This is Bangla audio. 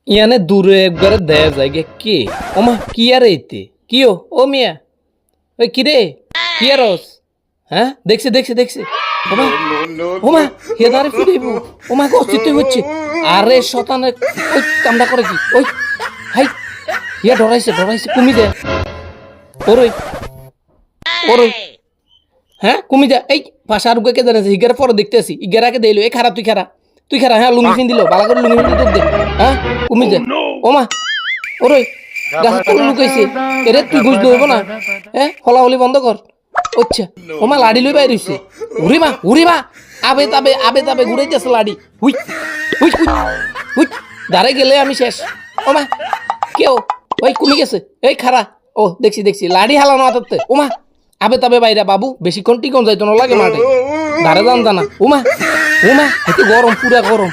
ইয়ানে দূরে একবারে দেয়া যায় গে কে ওমা কি আর এইতে কিও ও মিয়া ওই কি রে কি আরস হ্যাঁ দেখছে দেখছে দেখছে ওমা ওমা হেদারে ফিরিব ওমা অস্তিত্ব হচ্ছে আরে শতানে ওই কামটা করে কি ওই হাই ইয়া ডরাইছে ডরাইছে কুমি দে ওরই ওরই হ্যাঁ কুমি যা এই পাশা আর কে জানাছে ইগারে পরে দেখতে আসি ইগারাকে দেইলো এই খারাপ তুই খারা হ্যাঁ লুঙ্গি ফিন দিল বালা করে লুঙ্গি ফিন দে হ্যাঁ কুমি যা ওমা ওরই গাছ তলে লুকাইছে এরে তুই ঘুষ দেবো না হ্যাঁ হলাহলি বন্ধ কর আচ্ছা ওমা লাড়ি লই বাইর হইছে উরি মা আবে তাবে ঘুরাইতেছে লাড়ি হুই হুই হুই হুই দাঁড়াই গেলে আমি শেষ ওমা কেউ ওই কমে গেছে এই খারা ও দেখছি লাড়ি হালানো হাততে ওমা আবে তাবে বাইরা বাবু বেশিক্ষণ টিকন যাইতো না লাগে মাঠে ধারে জান জানা ওমা এতে গরম পুরা গরম